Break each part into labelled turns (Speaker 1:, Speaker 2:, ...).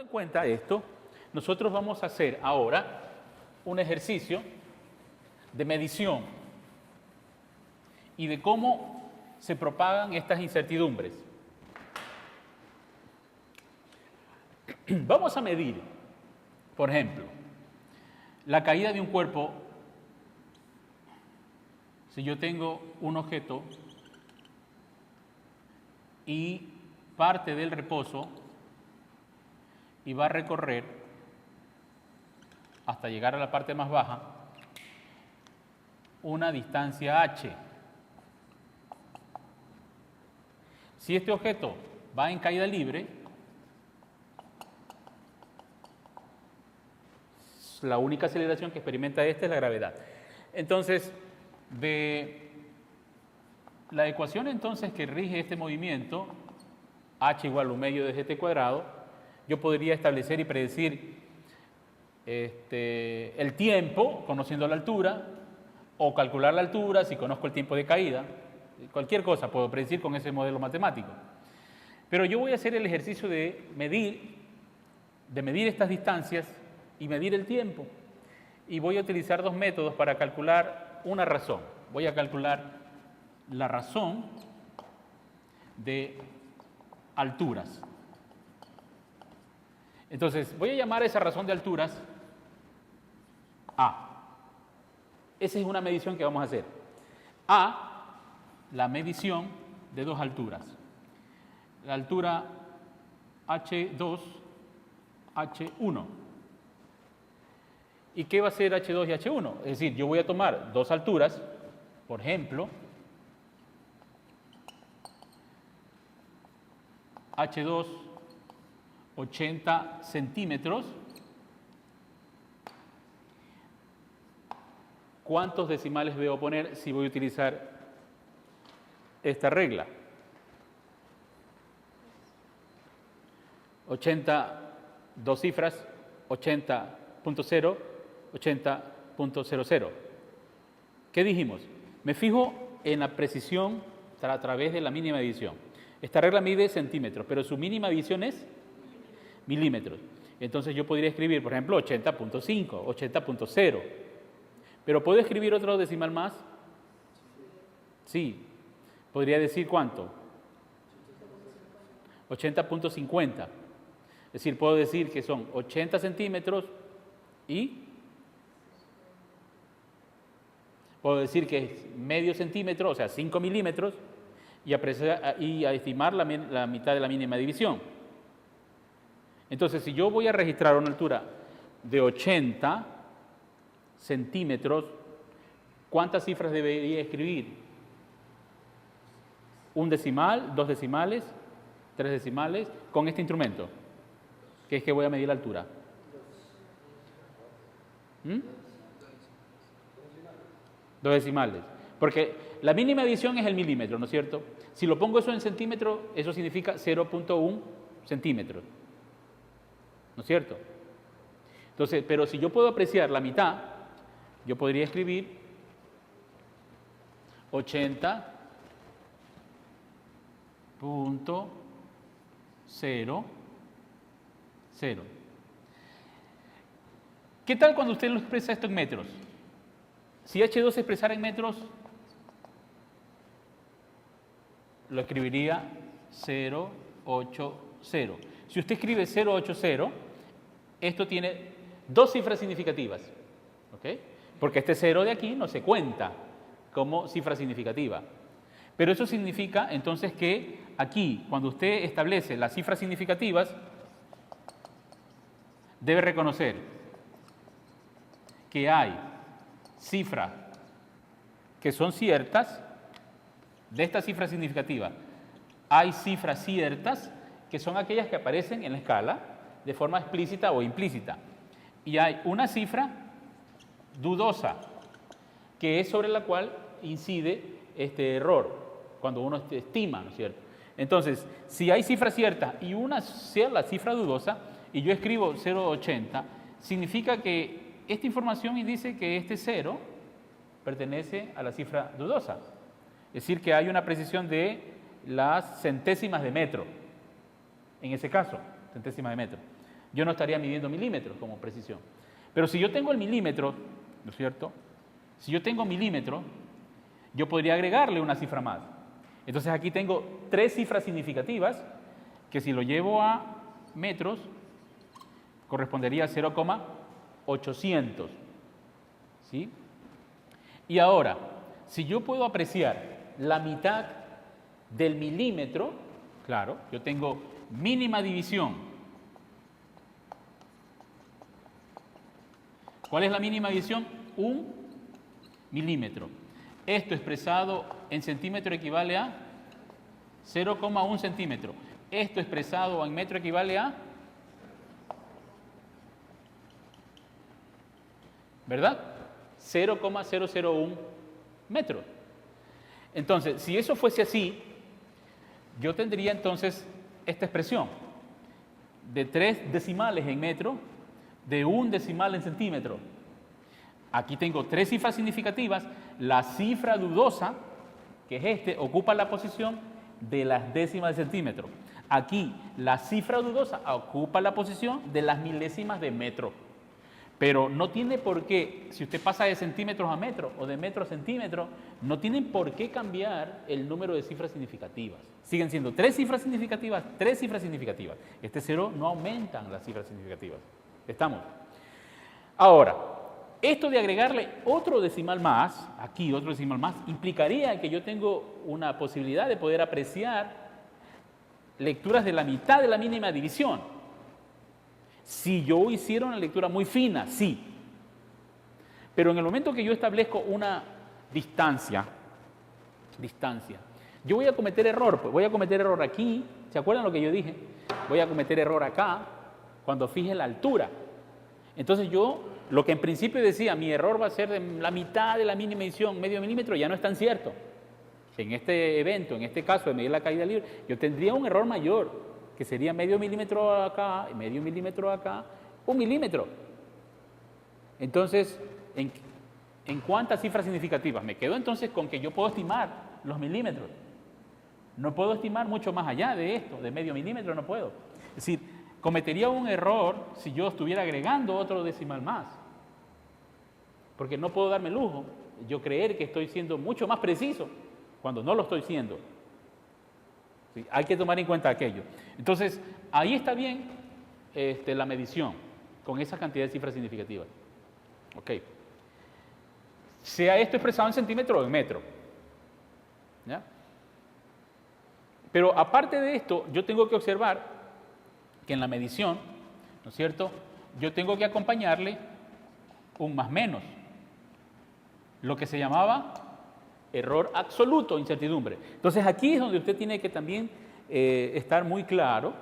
Speaker 1: cuenta esto, nosotros vamos a hacer ahora un ejercicio de medición y de cómo se propagan estas incertidumbres. Vamos a medir, por ejemplo, la caída de un cuerpo. Si yo tengo un objeto y parte del reposo y va a recorrer hasta llegar a la parte más baja una distancia h. Si este objeto va en caída libre, la única aceleración que experimenta este es la gravedad. Entonces, de la ecuación entonces que rige este movimiento, h igual a 1 medio de gt cuadrado, yo podría establecer y predecir el tiempo, conociendo la altura, o calcular la altura si conozco el tiempo de caída. Cualquier cosa puedo predecir con ese modelo matemático. Pero yo voy a hacer el ejercicio de medir estas distancias y medir el tiempo. Y voy a utilizar dos métodos para calcular una razón. Voy a calcular la razón de alturas. Entonces, voy a llamar a esa razón de alturas A. Esa es una medición que vamos a hacer. A, la medición de dos alturas. La altura H2, H1. ¿Y qué va a ser H2 y H1? Es decir, yo voy a tomar dos alturas, por ejemplo, H2, 80 centímetros. ¿Cuántos decimales debo poner si voy a utilizar esta regla? 80, dos cifras, 80.0, 80.00. ¿Qué dijimos? Me fijo en la precisión a través de la mínima división. Esta regla mide centímetros, pero su mínima división es milímetros. Entonces yo podría escribir, por ejemplo, 80.5, 80.0. ¿Pero puedo escribir otro decimal más? Sí. ¿Podría decir cuánto? 80.50. Es decir, puedo decir que son 80 centímetros y puedo decir que es medio centímetro, o sea, 5 milímetros, y a estimar la mitad de la mínima división. Entonces, si yo voy a registrar una altura de 80 centímetros, ¿cuántas cifras debería escribir? ¿Un decimal, dos decimales, tres decimales? Con este instrumento, que es que voy a medir la altura. Dos decimales. Porque la mínima división es el milímetro, ¿no es cierto? Si lo pongo eso en centímetros, eso significa 0.1 centímetros. ¿No es cierto? Entonces, pero si yo puedo apreciar la mitad, yo podría escribir 80.00. ¿Qué tal cuando usted lo expresa esto en metros? Si H2 se expresara en metros, lo escribiría 080. Si usted escribe 080, esto tiene dos cifras significativas, ¿ok? Porque este 0 de aquí no se cuenta como cifra significativa. Pero eso significa entonces que aquí, cuando usted establece las cifras significativas, debe reconocer que hay cifras que son ciertas. De esta cifra significativa, hay cifras ciertas que son aquellas que aparecen en la escala de forma explícita o implícita. Y hay una cifra dudosa, que es sobre la cual incide este error, cuando uno estima, ¿no es cierto? Entonces, si hay cifras ciertas y una sea la cifra dudosa, y yo escribo 0.80, significa que esta información dice que este 0 pertenece a la cifra dudosa. Es decir, que hay una precisión de las centésimas de metro, en ese caso, centésimas de metro. yo no estaría midiendo milímetros como precisión. Pero si yo tengo el milímetro, ¿no es cierto? Si yo tengo milímetro, yo podría agregarle una cifra más. Entonces aquí tengo 3 cifras significativas que si lo llevo a metros correspondería a 0,800. ¿Sí? Y ahora, si yo puedo apreciar la mitad del milímetro, claro, yo tengo mínima división. ¿Cuál es la mínima división? 1 milímetro. Esto expresado en centímetro equivale a 0,1 centímetro. Esto expresado en metro equivale a, ¿verdad? 0,001 metros. Entonces, si eso fuese así, yo tendría entonces esta expresión de 3 decimales en metro, de 1 decimal en centímetro. Aquí tengo 3 cifras significativas. La cifra dudosa, que es ocupa la posición de las décimas de centímetro. Aquí la cifra dudosa ocupa la posición de las milésimas de metro. Pero no tiene por qué, si usted pasa de centímetros a metro o de metro a centímetro, no tienen por qué cambiar el número de cifras significativas. Siguen siendo 3 cifras significativas, 3 cifras significativas. Este 0 no aumentan las cifras significativas. ¿Estamos? Ahora, esto de agregarle otro decimal más, aquí otro decimal más, implicaría que yo tengo una posibilidad de poder apreciar lecturas de la mitad de la mínima división. Si yo hiciera una lectura muy fina, sí. Pero en el momento que yo establezco una distancia, yo voy a cometer error, pues voy a cometer error aquí, ¿se acuerdan lo que yo dije? Voy a cometer error acá, cuando fije la altura. Entonces yo, lo que en principio decía, mi error va a ser de la mitad de la mínima división, medio milímetro, ya no es tan cierto. En este evento, en este caso de medir la caída libre, yo tendría un error mayor, que sería medio milímetro acá, medio milímetro acá, 1 milímetro. Entonces, ¿en cuántas cifras significativas? Me quedo entonces con que yo puedo estimar los milímetros. No puedo estimar mucho más allá de esto, de medio milímetro no puedo. Es decir, cometería un error si yo estuviera agregando otro decimal más. Porque no puedo darme el lujo, yo creer que estoy siendo mucho más preciso cuando no lo estoy siendo. ¿Sí? Hay que tomar en cuenta aquello. Entonces, ahí está bien la medición, con esa cantidad de cifras significativas. Ok. Sea esto expresado en centímetro o en metro. ¿Ya? Pero aparte de esto, yo tengo que observar que en la medición, ¿no es cierto?, yo tengo que acompañarle un más menos, lo que se llamaba error absoluto, incertidumbre. Entonces aquí es donde usted tiene que también estar muy claro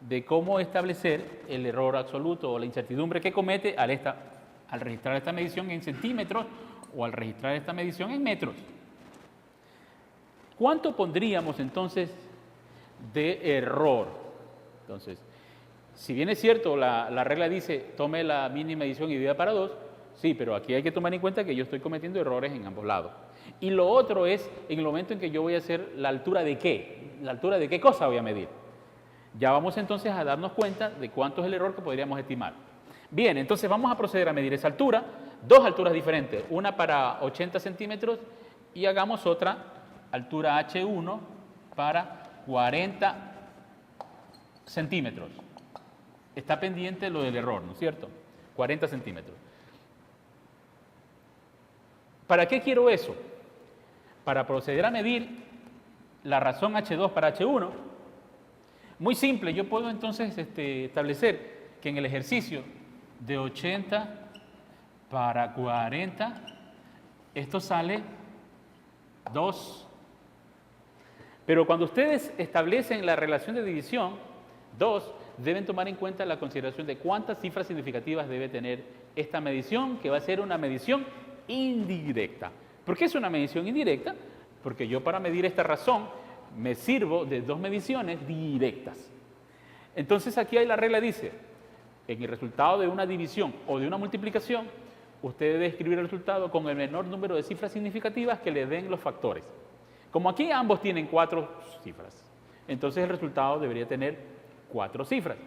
Speaker 1: de cómo establecer el error absoluto o la incertidumbre que comete al registrar esta medición en centímetros o al registrar esta medición en metros. ¿Cuánto pondríamos entonces de error? Entonces, si bien es cierto, la regla dice tome la mínima medición y divida para 2, sí, pero aquí hay que tomar en cuenta que yo estoy cometiendo errores en ambos lados. Y lo otro es en el momento en que yo voy a hacer la altura de qué, la altura de qué cosa voy a medir. Ya vamos entonces a darnos cuenta de cuánto es el error que podríamos estimar. Bien, entonces vamos a proceder a medir esa altura, 2 alturas diferentes, una para 80 centímetros y hagamos otra altura H1 para 40 centímetros. Está pendiente lo del error, ¿no es cierto? 40 centímetros. ¿Para qué quiero eso? Para proceder a medir la razón H2 para H1. Muy simple, yo puedo entonces establecer que en el ejercicio de 80 para 40, esto sale 2. Pero cuando ustedes establecen la relación de división, 2, deben tomar en cuenta la consideración de cuántas cifras significativas debe tener esta medición, que va a ser una medición indirecta. ¿Por qué es una medición indirecta? Porque yo para medir esta razón me sirvo de 2 mediciones directas. Entonces aquí hay la regla dice, en el resultado de una división o de una multiplicación, usted debe escribir el resultado con el menor número de cifras significativas que le den los factores. Como aquí ambos tienen 4 cifras, entonces el resultado debería tener 4 cifras.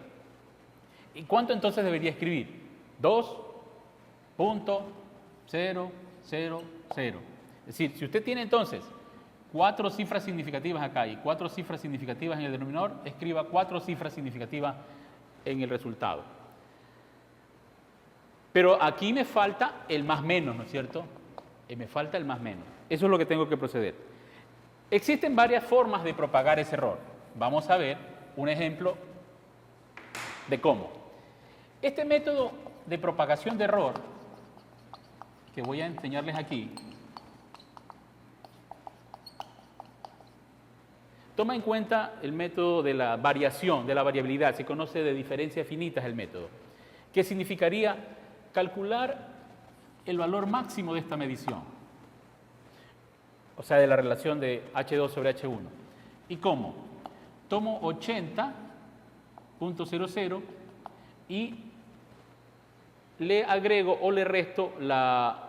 Speaker 1: ¿Y cuánto entonces debería escribir? 2.000. Es decir, si usted tiene entonces 4 cifras significativas acá y 4 cifras significativas en el denominador, escriba 4 cifras significativas en el resultado. Pero aquí me falta el más menos, ¿no es cierto? Me falta el más menos. Eso es lo que tengo que proceder. Existen varias formas de propagar ese error. Vamos a ver un ejemplo de cómo. Este método de propagación de error, que voy a enseñarles aquí, toma en cuenta el método de la variación, de la variabilidad. Se conoce de diferencias finitas el método, que significaría calcular el valor máximo de esta medición, o sea, de la relación de H2 sobre H1. ¿Y cómo? Tomo 80.00 y le agrego o le resto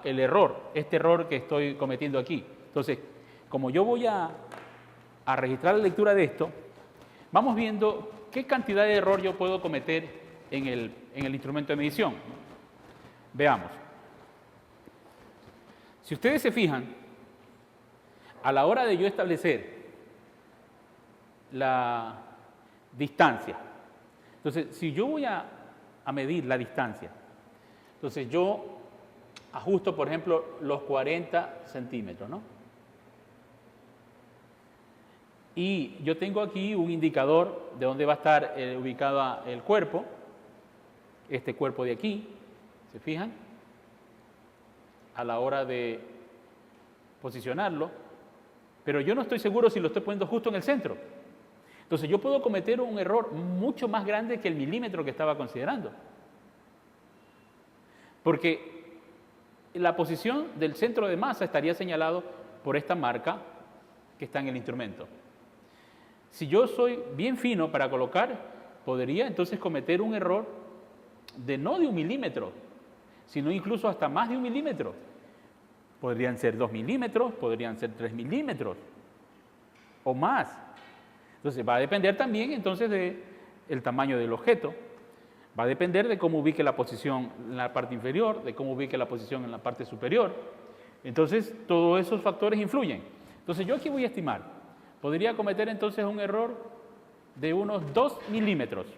Speaker 1: el error, este error que estoy cometiendo aquí. Entonces, como yo voy a registrar la lectura de esto, vamos viendo qué cantidad de error yo puedo cometer en el instrumento de medición. Veamos. Si ustedes se fijan, a la hora de yo establecer la distancia, entonces, si yo voy a medir la distancia, entonces yo ajusto, por ejemplo, los 40 centímetros, ¿no? Y yo tengo aquí un indicador de dónde va a estar ubicado el cuerpo, este cuerpo de aquí, ¿se fijan? A la hora de posicionarlo, pero yo no estoy seguro si lo estoy poniendo justo en el centro. Entonces yo puedo cometer un error mucho más grande que el milímetro que estaba considerando. Porque la posición del centro de masa estaría señalado por esta marca que está en el instrumento. Si yo soy bien fino para colocar, podría entonces cometer un error no de 1 milímetro, sino incluso hasta más de 1 milímetro. Podrían ser 2 milímetros, podrían ser 3 milímetros o más. Entonces va a depender también entonces del tamaño del objeto, va a depender de cómo ubique la posición en la parte inferior, de cómo ubique la posición en la parte superior. Entonces todos esos factores influyen. Entonces yo aquí voy a estimar, podría cometer entonces un error de unos 2 milímetros.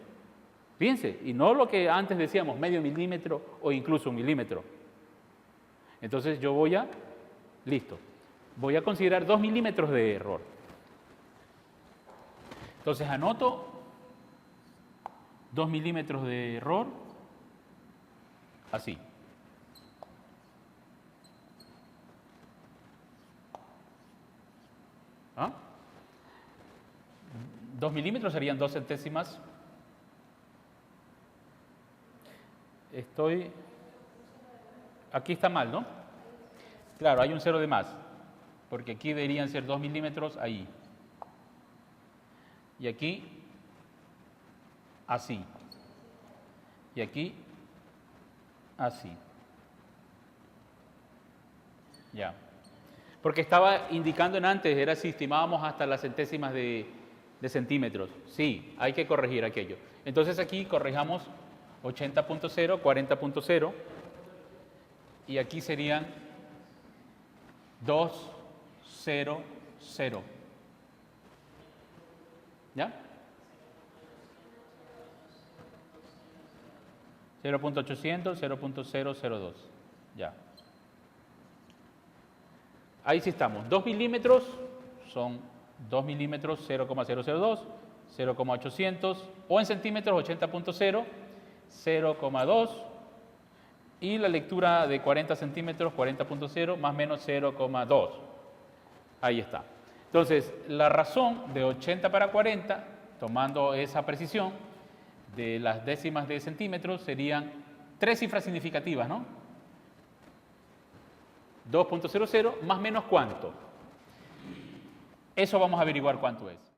Speaker 1: Fíjense, y no lo que antes decíamos, medio milímetro o incluso 1 milímetro. Entonces yo voy a considerar 2 milímetros de error. Entonces anoto 2 milímetros de error, así. ¿Ah? 2 milímetros serían 2 centésimas. Aquí está mal, ¿no? Claro, hay un 0 de más, porque aquí deberían ser 2 milímetros ahí. Y aquí, así. Y aquí, así. Ya. Porque estaba indicando en antes, era si estimábamos hasta las centésimas de centímetros. Sí, hay que corregir aquello. Entonces aquí corrijamos 80.0, 40.0 y aquí serían 200. ¿Ya? 0.800, 0.002. Ya. Ahí sí estamos. 2 milímetros son 2 milímetros 0,002, 0,800 o en centímetros 80.0, 0,2 y la lectura de 40 centímetros 40.0 más o menos 0,2. Ahí está. Entonces, la razón de 80 para 40, tomando esa precisión de las décimas de centímetros, serían 3 cifras significativas, ¿no? 2.00 más o menos ¿cuánto? Eso vamos a averiguar cuánto es.